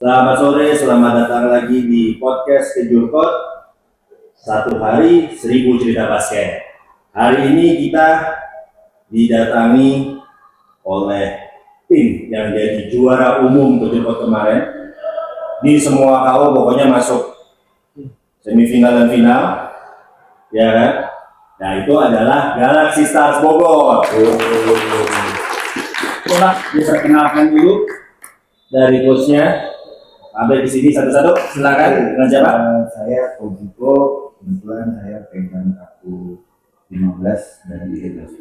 Selamat sore, selamat datang lagi di podcast Kejurkot. Satu hari 1000 cerita basket. Hari ini kita didatangi oleh tim yang jadi juara umum Kejurkot kemarin. Di semua KO pokoknya masuk semifinal dan final, ya kan? Nah itu adalah Galaxy Stars Bogor. Coba bisa kenalkan dulu dari coachnya. Sampai di sini satu-satu, silakan dengan siapa? Saya Kojiko, kebetulan saya pegang aku 15 dari Edos.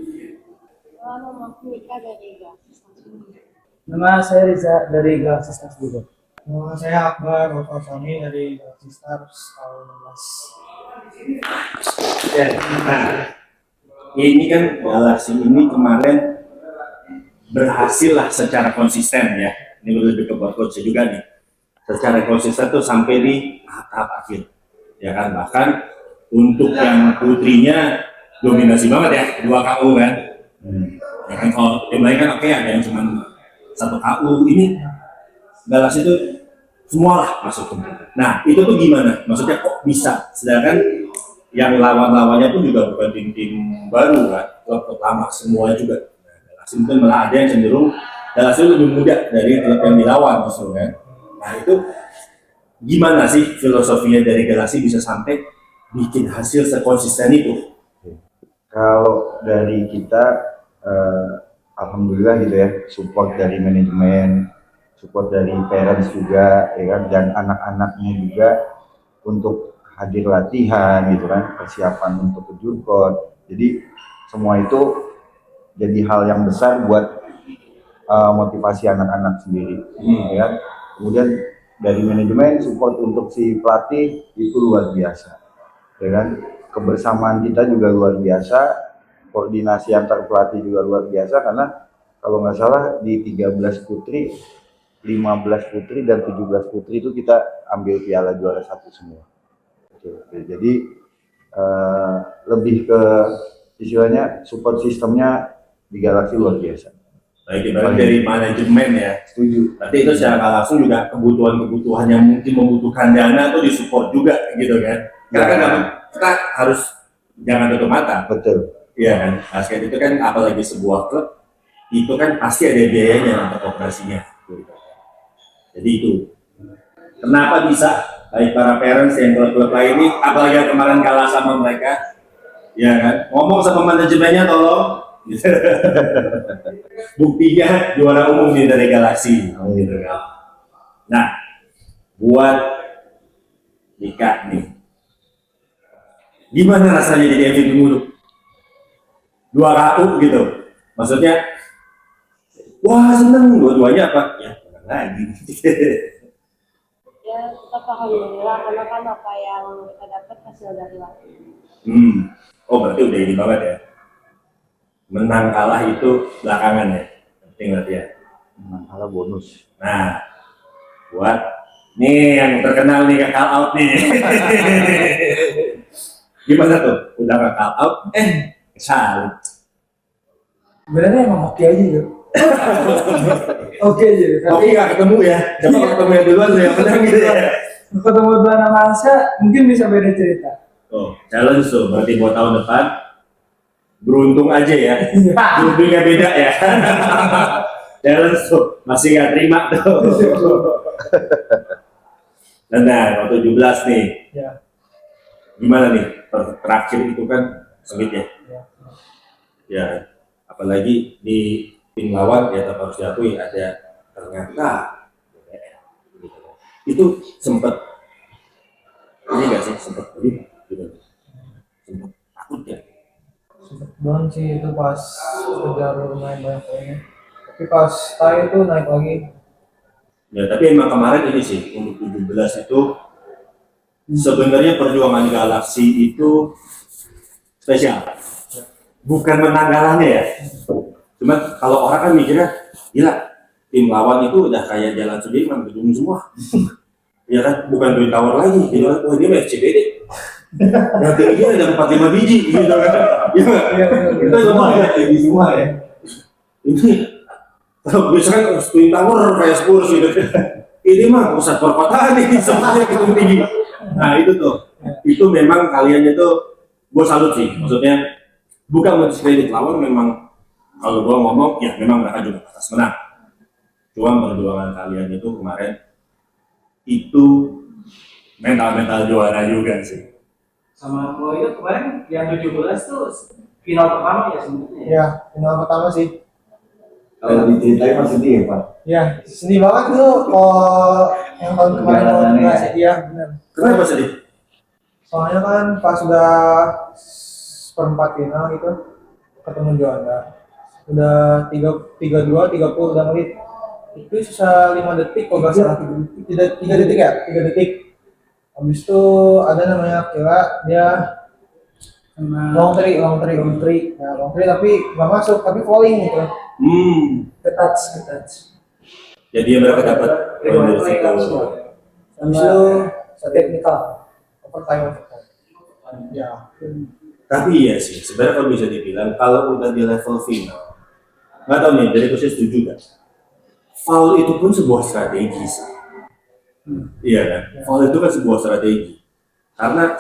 Nama aku Mika dari Galaxy Stars. Nama saya Riza dari Galaxy Stars juga. Nama saya Akbar Rofasami dari Galaxy Stars tahun 16. Ya, nah, ini kan Galaxy ini kemarin berhasil lah secara konsisten ya. Ini lebih ke buat coach juga nih. Secara konsisten tuh sampai di tahap akhir, ya kan. Bahkan untuk yang putrinya dominasi banget ya, 2 KU kan. Ya kan kalau yang lain kan oke, ada yang cuma 1 KU, ini Galaxy itu semua lah masuk. Nah itu tuh gimana? Maksudnya kok bisa? Sedangkan yang lawan-lawannya pun juga bukan tim-tim baru kan, klub lama semua juga. Nah, Galaxy mungkin malah ada yang cenderung Galaxy lebih muda dari klub yang dilawan justru kan. Nah itu gimana sih filosofinya dari Galaxy bisa sampai bikin hasil sekonsisten itu? Kalau dari kita, alhamdulillah gitu ya, support dari manajemen, support dari parents juga, ya kan, dan anak-anaknya juga untuk hadir latihan gitu kan, persiapan untuk Kejurkot. Jadi semua itu jadi hal yang besar buat motivasi anak-anak sendiri, ya kan. Kemudian dari manajemen support untuk si pelatih itu luar biasa, ya kan. Kebersamaan kita juga luar biasa, koordinasi antar pelatih juga luar biasa, karena kalau nggak salah di 13 putri, 15 putri dan 17 putri itu kita ambil piala juara 1 semua. Jadi lebih ke istilahnya support sistemnya di Galaxy luar biasa. Baik, ibarat dari manajemen ya. Setuju. Berarti itu secara nggak langsung juga kebutuhan-kebutuhan yang mungkin membutuhkan dana tuh disupport juga gitu kan. Karena kan kita harus jangan tutup mata. Betul. Iya kan, basket itu kan apalagi sebuah klub, itu kan pasti ada biayanya untuk operasinya. Jadi itu. Kenapa bisa baik para parents yang klub-klub lain ini, apalagi yang kemarin kalah sama mereka, ya kan, ngomong sama manajemennya tolong. Buktinya juara umum nih dari Galaxy, gitu kan. Nah, buat Mika nih, gimana rasanya jadi MVP mulu? 2 KU gitu, maksudnya, wah seneng, dua-duanya apa? Ya, bukan lagi. Ya tetap alhamdulillah karena kan apa yang kita dapat hasil dari latihan. Oh berarti udah ini banget ya. Menang kalah itu belakangan ya, penting berarti ya. Menang kalah bonus. Nah, buat nih yang terkenal nih call out nih. Gimana tuh? Udah nggak call out? Salut. Sebenarnya emang oke aja ya. Oke aja. Oke nggak ketemu ya? Coba ketemu yang duluan tuh yang menang gitu ya. Ketemu dua nama Ansa mungkin bisa beda cerita. Oh, challenge tuh. Berarti buat tahun depan beruntung aja ya. Beruntungnya beda ya. Challenge tuh masih nggak terima tuh. Nah, waktu 17 nih. Ya. Gimana nih? Terakhir itu kan sulit ya. Ya, apalagi di tim lawan ya tetap harus diakui ada ternyata itu sempat ini nggak sih sempat takut ya. Down sih itu pas kejar lumayan banyak poinnya. Tapi pas tie itu naik lagi. Ya tapi emang kemarin ini sih untuk 17 itu sebenarnya perjuangan Galaxy itu spesial. Bukan menang kalahnya ya. Cuma kalau orang kan mikirnya gila tim lawan itu udah kayak Jalan Sudirman gedung semua. Ya kan bukan Twin Tower lagi gitu kan. Wah ini FCBD. Yang tingginya ada 45 biji gitu kan. Iya. Itu semua ya tinggi semua ya. Ini kalau misalkan Twin Tower kayak Spurs gitu. ini mah pusat perkotaan nih, semuanya gedung tinggi. Nah itu tuh, itu memang kalian itu gue salut sih, maksudnya bukan mendiskredit lawan, memang kalau gue ngomong ya memang mereka juga atas menang. Cuma perjuangan kalian itu kemarin itu mental juara juga sih. Sama kalau itu kemarin yang 17 tuh final pertama ya sebenarnya. Ya, final pertama sih. Kalau diceritain masih dia Pak. Ya, sedih banget tuh kalau yang tahun kemarin lawan Persija. Iya, benar. Kenapa sedih? Soalnya kan pas udah perempat final gitu ketemu juara. Udah 32, 30 udah menit. Itu sisa 5 detik kalau nggak salah 3 detik ya, 3 detik. Habis itu ada namanya Kira, dia long three tapi nggak masuk, tapi falling gitu. Ke touch. Jadi yang mereka dapat poin dari situ. Habis itu technical overtime. Ya. Tapi iya sih, sebenarnya kalau bisa dibilang kalau udah di level final, nggak tahu nih, dari aku sih setuju kan? Foul itu pun sebuah strategi sih. Iya kan? Foul itu kan sebuah strategi. Karena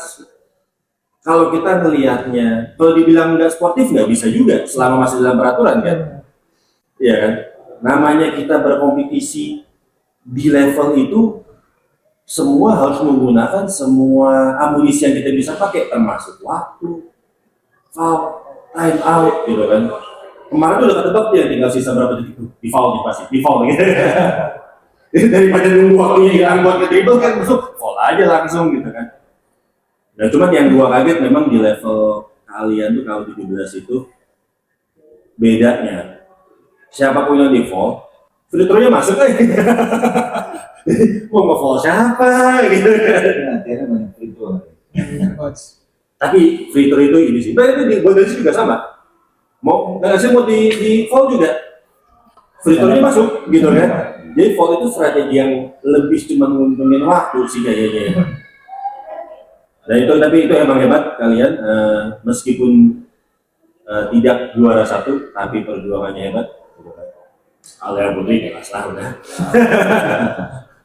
kalau kita ngelihatnya, kalau dibilang nggak sportif nggak bisa juga selama masih dalam peraturan kan? Iya kan? Namanya kita berkompetisi di level itu, semua harus menggunakan semua amunisi yang kita bisa pakai, termasuk waktu, foul, time out, gitu kan. Kemarin tuh udah ketebak dia tinggal sisa berapa detik tuh, di foul gitu. Daripada nunggu waktunya hilang buat nge-dribble kan, masuk foul aja langsung gitu kan. Nah cuman yang gua kaget memang di level kalian tuh kalau 17 itu bedanya. Siapapun yang di foul, free throw-nya masuk aja. Mau nge-foul siapa gitu kan. Akhirnya banyak itu. Tapi free throw itu ini sih, nah itu di Bangladesh juga sama. Mau nggak sih mau di foul juga, free throw-nya masuk gitu kan. Jadi foul itu strategi yang lebih cuma nguntungin waktu sih kayaknya. Nah itu, tapi itu emang hebat kalian, meskipun tidak juara satu, tapi perjuangannya hebat. Alia Putri jelas lah udah.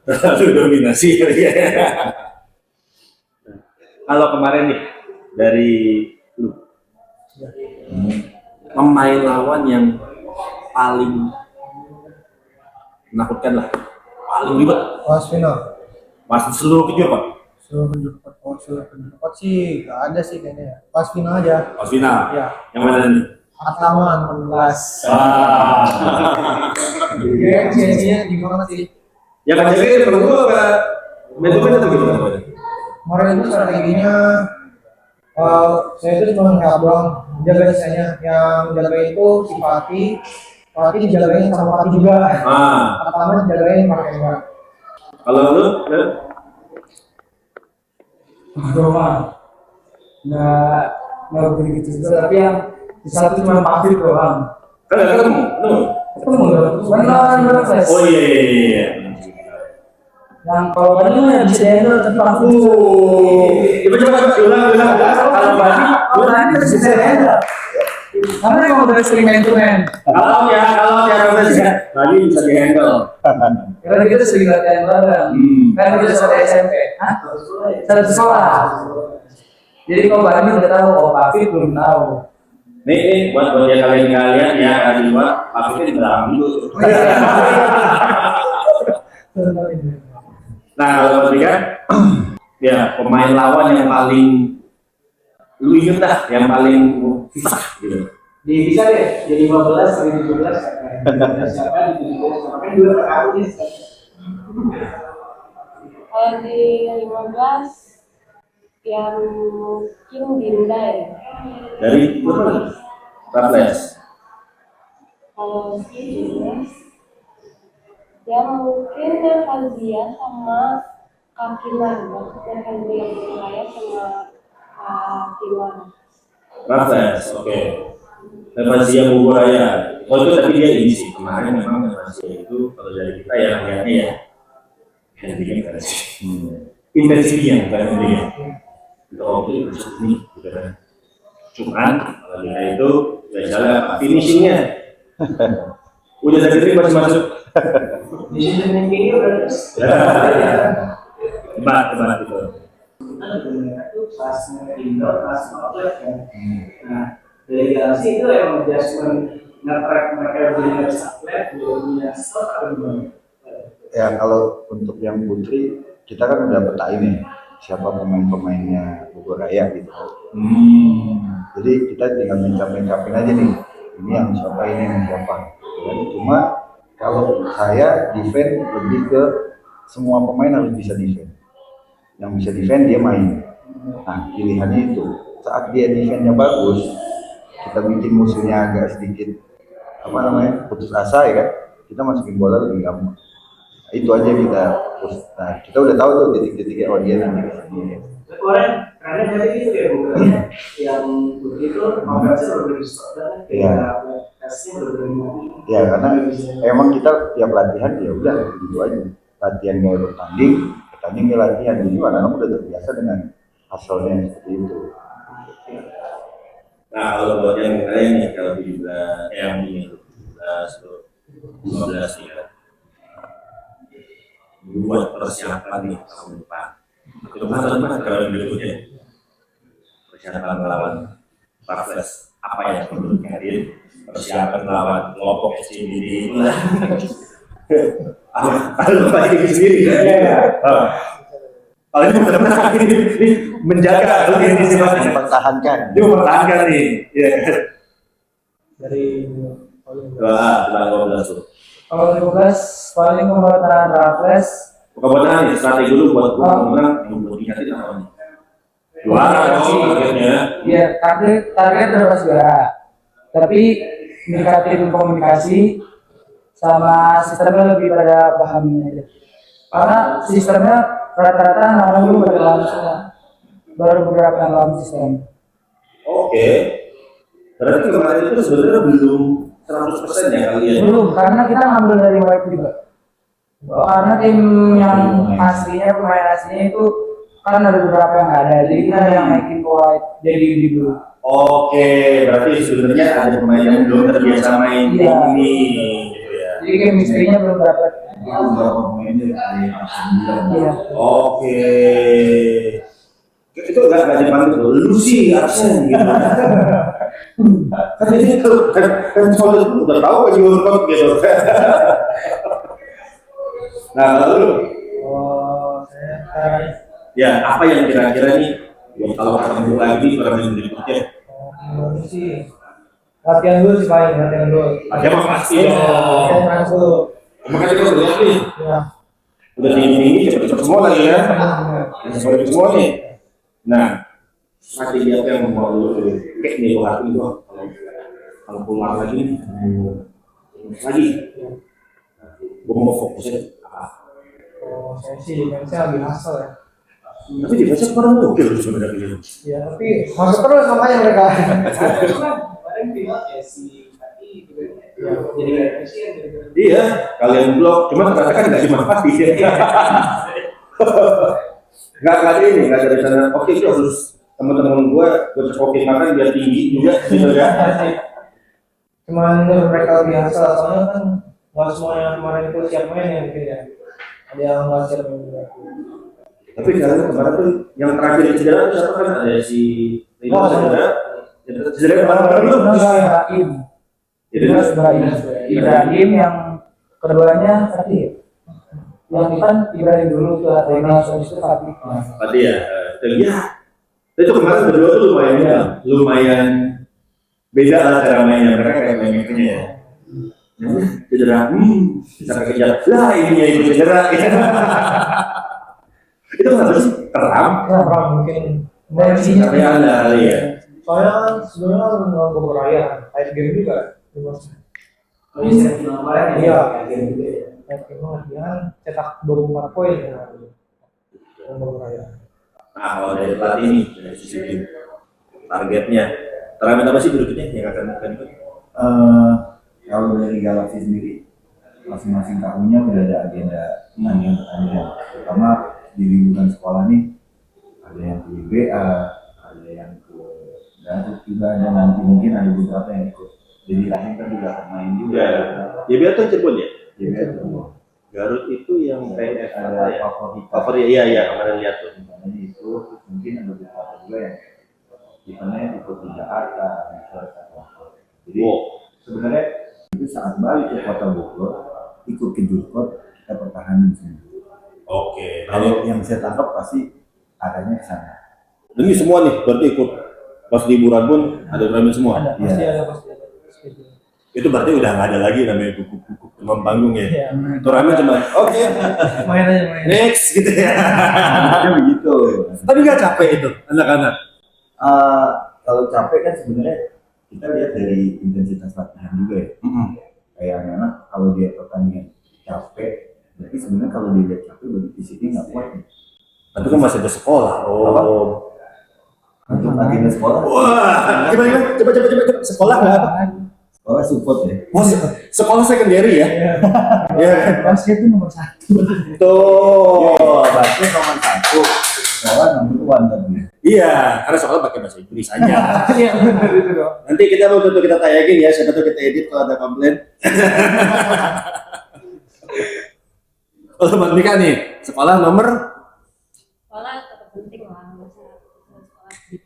Terlalu dominasi. Kalau kemarin nih dari lu, pemain lawan yang paling menakutkan lah, paling ribet Pas final. pas seluruh kejuaraan, Suruh pendapat sih nggak ada sih kayaknya. Pas final aja. pas final. Ya. Yang mana nih? Ataman 16. Iya, kayaknya gimana sih? Ya kan jadi temen gua apa? Manajemen atau gimana? Kemarin itu strateginya saya itu cuma nggak doang jaga sisanya, yang jaga itu si Fatih dijagain sama Fatih juga. Ataman dijagain pakai enggak. Kalau lu, Doang. Nggak begitu juga, tapi yang di satu cuma Pak doang. kan nggak ketemu. Ketemu nggak? Benar Flash. Oh iya. Yang kalau Bani mah bisa handle tapi Pak Coba ulang. Kalau Bani bisa handle. Karena kalau udah sering main turnen. Kalau ya tadi bisa dihandle. Karena kita sering latihan bareng. Kan kita satu SMP. Satu sekolah. Jadi kalau Bani udah tahu, kalau Pak Fit belum tahu. Nih buat kalian ya hari dua, pakai di belakang dulu. Nah kalau ketiga, ya pemain lawan yang paling lu inget dah, yang paling susah gitu. Bisa deh, jadi 15 kali 17 siapa di 17 sama kan dua kali. Kalau di 15 yang mungkin Dinda ya. Dari mana? Raffles. Kalau 17 ya mungkin Fazia sama Kakilan, maksudnya Fazia Suraya sama Kakilan. Raffles, oke. Rafflesia Bogoraya. Oh itu tapi dia ini sih kemarin memang Rafflesia itu kalau dari kita ya lihatnya ya. Yang bikin kan sih. Intensinya bukan dia. Itu bisa ini, gitu kan. Cuman kalau dia itu ya jalan finishingnya. Udah dari masuk. Di sini tinggi udah Debat itu. itu pas indoor, pas outlet kan. Nah, delegasi itu yang adjustment nge-track mereka punya outlet, punya stok atau gimana? Ya kalau untuk yang putri kita kan udah petain nih siapa pemain-pemainnya Bogor Raya gitu. Jadi kita tinggal mencapin aja nih. Ini yang siapa, ini yang siapa. Dan cuma kalau saya defend lebih ke semua pemain harus bisa defend. Yang bisa defend dia main. Nah pilihannya itu saat dia defendnya bagus, kita bikin musuhnya agak sedikit putus asa ya kan, kita masukin bola lebih gampang. Nah, itu aja kita terus. Nah kita udah tahu tuh titik-titiknya dia nanti kesini. Kemarin karena dari itu ya bukan yang begitu operasi berbeda dan kasih berbeda. Ya karena emang kita tiap latihan ya udah gitu aja. Latihan kayak bertanding, bertanding kayak latihan. Jadi anak udah terbiasa dengan hasilnya seperti itu. Nah kalau buat yang lain nih, kalau 17, yang ini 17 tuh 15 ya, buat persiapan nih tahun depan. Itu tahun depan kalau yang berikutnya persiapan melawan Raffles, apa yang menurut kalian persiapan melawan kelompok SCBD itu lah. Kalau pakai sendiri ya. Kalau ini benar-benar ini menjaga organisasi Mempertahankan. Dia mempertahankan nih. Ya. Dari Wah, 12 tuh. Kalau 15 paling pembuatan Raffles. Bukan nih, strategi dulu buat gue menang yang buat diingatin apa nih? Juara dong targetnya. Iya, target terus juara. Tapi meningkatin komunikasi sama sistemnya lebih pada pahami aja. Karena sistemnya rata-rata anak-anak dulu pada paham semua. Baru beberapa yang paham sistem. Oke. Berarti kemarin itu sebenarnya belum 100% ya kalian. Belum, karena kita ngambil dari white juga. Karena tim yang aslinya, pemain aslinya itu kan ada beberapa yang nggak ada. Jadi kita yang naikin ke white jadi di dulu. Oke, berarti sebenarnya ada pemain yang belum terbiasa main Iya. ini, gitu ya. Jadi chemistry-nya belum dapat. Iya. Oke. Itu nggak dipanggil tuh, lu sih absen gitu. Kan ini kan soal itu udah tahu aja workout gitu. Nah lalu, saya sekarang ya apa yang kira-kira nih, ya, kalau ketemu lagi pertandingan berikutnya? ini sih latihan dulu sih paling latihan dulu. Ada mah pasti dong. Latihan keras dulu. Makanya kita udah lihat nih, Ya. udah tinggi cepet-cepet semua lagi ya. Cepet semua nih. Nah, strategi apa yang mau lu kayak nih lakuin gua kalau pulang lagi nih, lagi, gua mau fokusnya apa? Oh, saya sih saya lagi hustle ya. Tapi di Facebook orang tuh oke loh sebenarnya gitu. Ya tapi masuk terus makanya mereka. Kemarin bilang ya si Pati jadi presiden. Iya, kalian blok, cuma ternyata kan nggak cuma pasti ya. Nggak ada ini, nggak ada rencana. Oke, itu harus teman-teman gue cekokin makan biar tinggi juga gitu ya. Cuman mereka lebih hustle soalnya kan nggak semua yang kemarin itu siap main ya mungkin ya. Ada yang nggak siap main juga. Tapi kalian kemarin tuh yang terakhir cedera itu siapa kan ada si Rino cedera. Cedera kemarin itu. Ibrahim. Jadi Ibrahim yang keduanya Fatih. Yang kan Ibrahim dulu tuh Rena habis itu Fatih. tadi ya, ya. Itu kemarin berdua tuh lumayan beda lah cara mainnya, mereka kayak main-mainnya ya. Cedera, bisa kejar. Lah ini ya itu cedera. Itu kenapa sih? Keram? Nah, mungkin Tensinya Tapi ada kali ya. soalnya kan sebenarnya kan mau Bogor Raya, live game juga. Iya. Live game banget dia cetak 24 poin ya. Bogor Raya. Nah, kalau dari pelatih ini, dari sisi tim, targetnya, target apa sih berikutnya yang akan ikut? Kalau dari Galaxy sendiri masing-masing tahunnya udah ada agenda pertandingan. Pertama di lingkungan sekolah nih ada yang ke IBA, ada yang ke Garut juga, ada nanti mungkin ada beberapa yang ikut. Jadi lahir kan juga akan main juga. Ya biar tuh Cirebon ya. IBA tuh Garut itu yang kayak ada ya? favorit. Favorit, iya kemarin lihat tuh. Misalnya itu terus mungkin ada beberapa juga yang misalnya di kota Jakarta misalnya. Jadi sebenarnya itu saat balik ke kota Bogor ikut ke Jurkot kita pertahanin semua. Oke. Kalau yang saya tangkap pasti arahnya ke sana. Ini semua nih berarti ikut pas liburan pun ada turnamen semua. Ada, pasti ada, pasti ada. Itu berarti udah nggak ada lagi namanya buku-buku teman panggung ya. Iya. Turnamen cuma oke, Main aja main. next gitu ya. Ada begitu. Tapi nggak capek itu anak-anak. Kalau capek kan sebenarnya kita lihat dari intensitas latihan juga ya. Kayak anak kalau dia pertandingan capek, berarti sebenarnya kalau dia lihat capek berarti fisiknya nggak kuat. Ya. Tapi kan masih ada sekolah. Oh. Untuk agenda sekolah, Wah, gimana? Coba. Sekolah nggak apa? sekolah support ya. Oh, sekolah secondary ya? Iya. Basket itu nomor 1. Tuh. Basket nomor 1, sekolah nomor 1 tapi. Iya, karena sekolah pakai bahasa Inggris aja. Iya benar itu dong. Nanti kita mau tentu kita tayangin ya, siapa tahu kita edit kalau ada komplain. Kalau Mbak Mika nih, sekolah nomor Sekolah tetap penting lah, masa sekolah basket.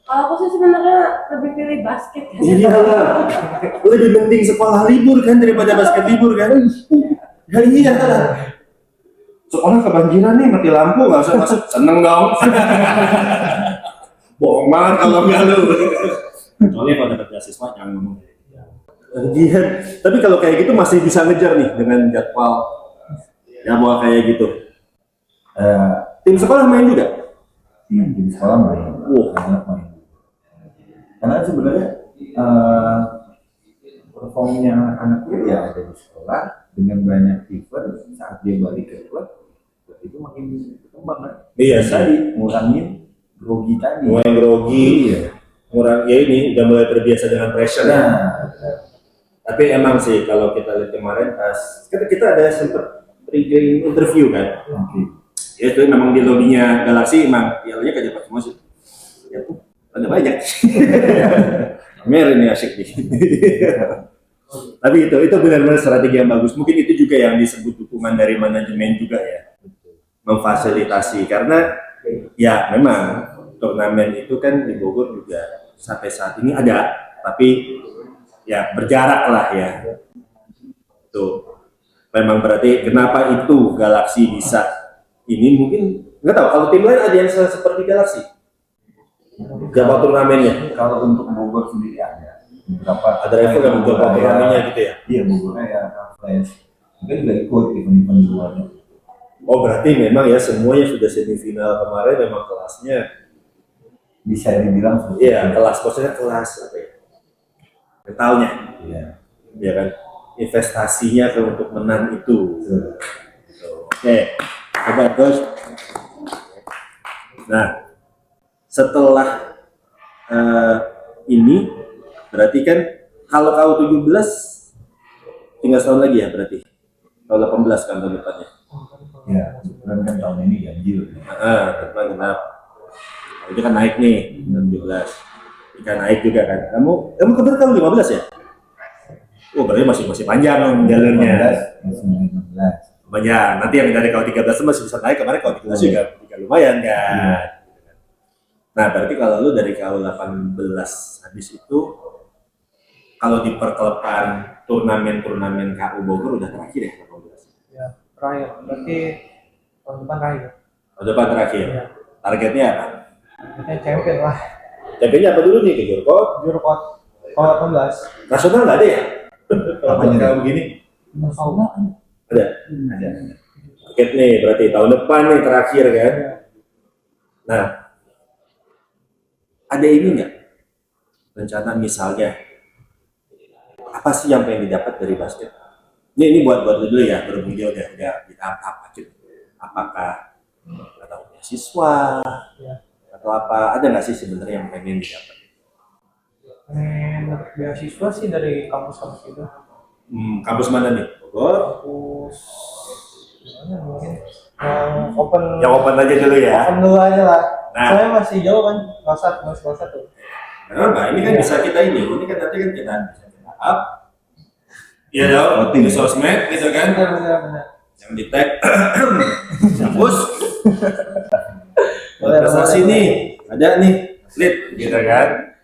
Kalau aku sih sebenarnya lebih pilih basket ya. iya lah. Lebih penting sekolah libur kan daripada basket libur kan? Ya iya lah. Sekolah kebanjiran nih, mati lampu nggak usah masuk, seneng dong. Bohong banget kalau nggak lu. Soalnya kalau dapat beasiswa jangan ngomong. Iya. Tapi kalau kayak gitu masih bisa ngejar nih dengan jadwal ya mau kayak gitu. Tim sekolah main juga? Di sekolah main, anak main. Karena sebenarnya performnya anak-anak itu ya ada di sekolah dengan banyak event saat dia balik ke klub itu makin berkembang kan. Iya Tadi ngurangin grogi tadi. Mulai grogi, Iya. ngurang ya ini udah mulai terbiasa dengan pressure. Nah, Tapi emang sih kalau kita lihat kemarin pas kita ada sempat interview kan. oke. Ya itu memang di lobbynya Galaxy emang pialanya kayak dapat semua sih. Ya tuh ada banyak. Mer ini asik nih. Tapi itu benar-benar strategi yang bagus. Mungkin itu juga yang disebut dukungan dari manajemen juga ya. Memfasilitasi karena ya memang turnamen itu kan di Bogor juga sampai saat ini ada, tapi ya berjarak lah ya. Tuh. Memang berarti kenapa itu Galaxy bisa ini mungkin nggak tahu kalau tim lain ada yang seperti Galaxy. Jadwal turnamennya. Kalau untuk Bogor sendiri ada beberapa Ada level yang jadwal turnamennya gitu ya. Iya, Bogor ya Flash. Mungkin juga ikut event-event di luarnya. Oh berarti memang ya semuanya sudah semifinal kemarin memang kelasnya. Bisa dibilang seperti Iya itu. kelas maksudnya kelas apa ya? Mentalnya. Iya. Ya kan investasinya untuk menang itu. Betul. Oke, coba terus. Nah, setelah ini berarti kan kalau kau 17 tinggal setahun lagi ya berarti. Kalau 18 kan tahun depannya. Ya, kebetulan kan tahun ini ganjil. Teman genap. Itu kan naik nih 17. Ikan naik juga kan. Kamu kebetulan tahun 15 ya? Oh, berarti masih panjang dong jalurnya. 15, masih 15. Banyak. Nanti yang dari kalau 13 masih bisa naik, kemarin kalau 13 juga lumayan kan. Nah, berarti kalau lu dari KU 18 habis itu kalau di perkelepan turnamen KU Bogor udah terakhir ya 18. Ya, terakhir. Berarti tahun depan terakhir. Tahun depan terakhir. Iya. Targetnya apa? Kita champion lah. Championnya apa dulu nih ke Jurkot? Jurkot kalau 18. Nasional nggak ada ya? Apanya Kalau begini? Nasional Ada. Ada. Target nih berarti tahun depan nih terakhir kan? Nah, ada ini nggak rencana misalnya apa sih yang pengen didapat dari basket? Ini buat lu dulu ya, berhubung dia udah di tahap apa gitu. Apakah atau beasiswa atau apa? Ada nggak sih sebenarnya yang pengen didapat? Dapat beasiswa sih dari kampus-kampus itu. Kampus mana nih? Bogor? Kampus mana mungkin yang open. Yang open aja dulu ya. Open dulu aja lah. Nah. Soalnya masih jauh kan, kelas 1. Kenapa? Ini kan bisa kita ini kan nanti kan kita bisa up Iya dong, Voting. di sosmed gitu kan, Benar. yang di tag, hapus. Prestasi nih, ada nih, lead gitu kan.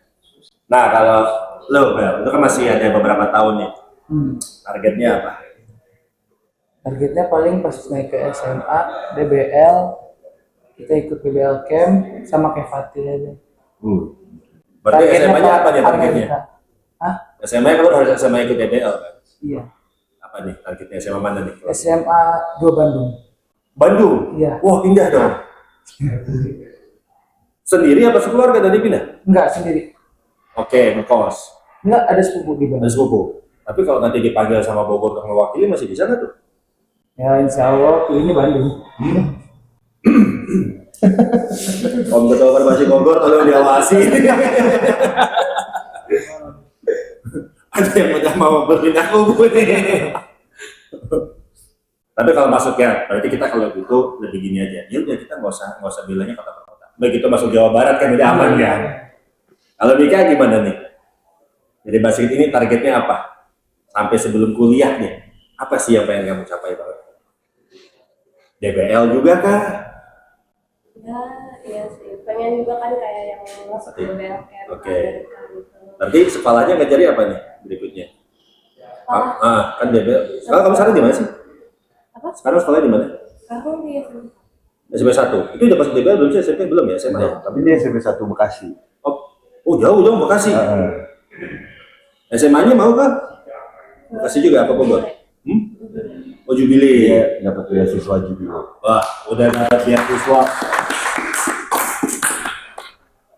Nah kalau lo, Bel, itu kan masih ada beberapa tahun nih. Targetnya apa? Targetnya paling pas naik ke SMA, DBL, kita ikut DBL camp sama kayak Fatih aja. Berarti SMA-nya apa nih targetnya? Amerika. Hah? SMA kalau harus SMA ikut DBL kan? Iya. Apa nih targetnya SMA mana nih? SMA 2 Bandung. Bandung? Iya. Wah pindah dong. Sendiri apa sekeluarga tadi pindah? Enggak sendiri. Oke, ngekos. Enggak ada sepupu di Ada Bandung. sepupu. Tapi kalau nanti dipanggil sama Bogor untuk mewakili masih bisa nggak tuh? Ya insya Allah ini Bandung. Om Ketua Perbasi Bogor tolong diawasi. Ada yang udah mau berpindah kubu nih. Tapi kalau masuknya, berarti kita kalau gitu lebih gini aja. Ya udah kita nggak usah bilangnya kota per kota. Begitu masuk Jawa Barat kan udah aman kan. Kalau Mika gimana nih? Jadi basket ini targetnya apa? Sampai sebelum kuliah nih, apa sih yang pengen kamu capai banget? DBL juga kah? Ya, iya sih. Pengen juga kan kayak yang masuk ke BLK. Oke. Nanti sekolahnya ngajari apa nih berikutnya? Kan DBL. Sekarang kamu sekarang di mana sih? Apa? Sekarang sekolahnya di mana? Sekarang di SMP. SMP 1. Itu udah masuk DBL belum sih? SMP belum ya? SMA ya? Tapi dia SMP 1 Bekasi. Oh jauh dong Bekasi. SMA-nya mau kah? Bekasi juga apa Bogor? Oh Jubilee. Dia dapat beasiswa juga. Wah, udah dapat beasiswa.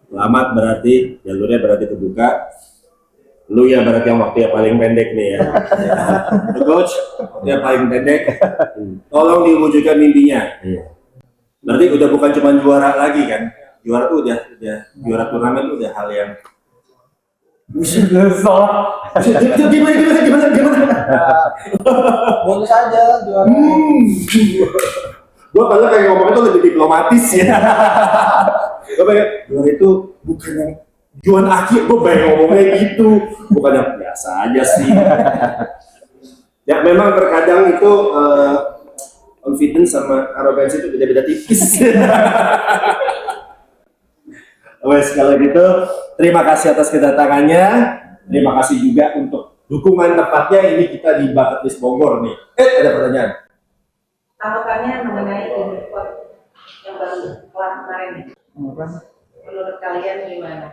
Selamat berarti jalurnya berarti kebuka. Lu ya berarti yang waktu yang paling pendek nih ya. Coach, yang paling pendek. Tolong diwujudkan mimpinya. Iya. Berarti udah bukan cuma juara lagi kan? Juara tuh udah juara turnamen tuh udah hal yang gimana? Bonus aja juara. Gue kalau kayak ngomong itu lebih diplomatis ya. Gue pengen juara itu bukan yang juan akhir, gue pengen ngomongnya gitu, bukan yang biasa aja sih. Ya memang terkadang itu confidence sama arogansi itu beda-beda tipis. Wes kalau gitu, terima kasih atas kedatangannya. Terima kasih juga untuk dukungan tepatnya ini kita di Bucket List Bogor nih. Ada pertanyaan? Tanggapannya mengenai import yang baru kelar kemarin nih. Menurut kalian gimana?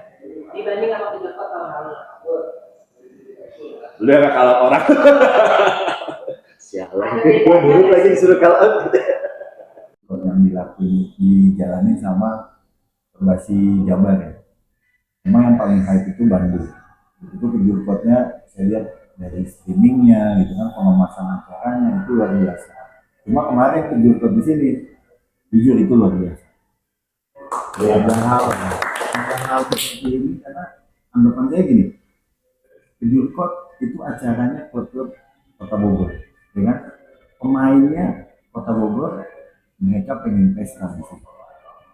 Dibanding sama import tahun lalu? Lu yang kalah orang. Sialan. Gue dulu lagi disuruh kalah. Yang dijalani sama Perbasi Jabar ya. Memang yang paling hype itu Bandung. Itu video code-nya saya lihat dari streamingnya gitu kan, pengemasan acaranya itu luar biasa. Cuma kemarin video code di sini, jujur itu luar biasa. Ya, ada hal seperti ini karena anggapan saya gini, video code itu acaranya klub-klub Kota Bogor, dengan pemainnya Kota Bogor, mereka pengen pesta di situ.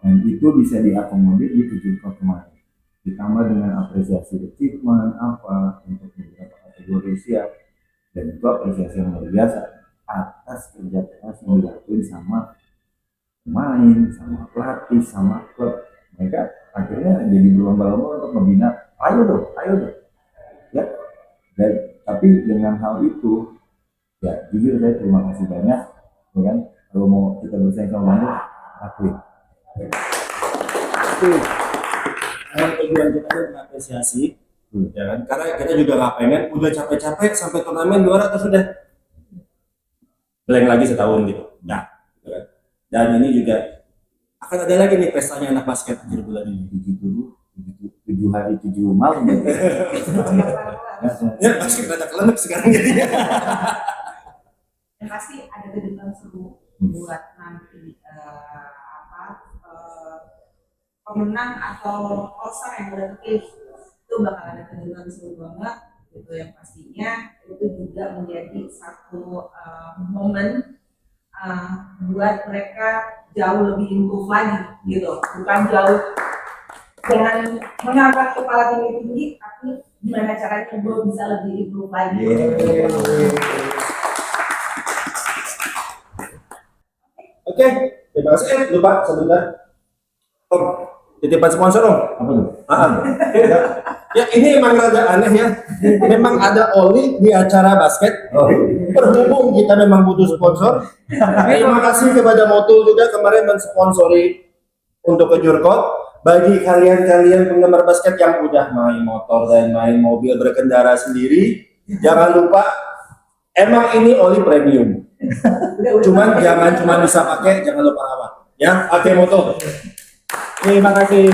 Dan itu bisa diakomodir di tujuh kemarin. Ditambah dengan apresiasi achievement apa untuk beberapa kategori siap, dan itu apresiasi yang luar biasa atas kerja keras yang dilakuin sama pemain, sama pelatih, sama klub. Mereka akhirnya jadi berlomba-lomba untuk membina, ayo dong, ya. Dan tapi dengan hal itu, ya jujur saya terima kasih banyak, ya kan. Kalau mau kita bersaing sama Bandung, akuin. Tujuan kita itu mengapresiasi, ya kan? Karena kita juga nggak pengen udah capek-capek sampai turnamen juara terus sudah blank lagi setahun gitu. Nah, gitu kan? Dan ini juga akan ada lagi nih pestanya anak basket akhir bulan ini. 7 hari 7 malam ya. Ya basket rada kelenek sekarang jadinya. Yang pasti ada kejutan seru buat nanti pemenang atau all-star yang udah terpilih. Itu bakal ada kejutan seru banget. Itu yang pastinya itu juga menjadi satu momen buat mereka jauh lebih improve lagi gitu, bukan jauh dengan mengangkat kepala tinggi-tinggi tapi gimana caranya gue bisa lebih improve lagi. Oke, terima kasih. Lupa sebentar. Om, titipan sponsor om. Apa tuh? Ya. Ya ini emang rada aneh ya. Memang ada oli di acara basket. Berhubung kita memang butuh sponsor. Terima kasih kepada Motul juga kemarin mensponsori untuk ke Jurkot. Bagi kalian-kalian penggemar basket yang udah main motor dan main mobil berkendara sendiri, jangan lupa emang ini oli premium. Cuman jangan cuma bisa pakai, jangan lupa rawat. Ya, pakai motor. Terima kasih.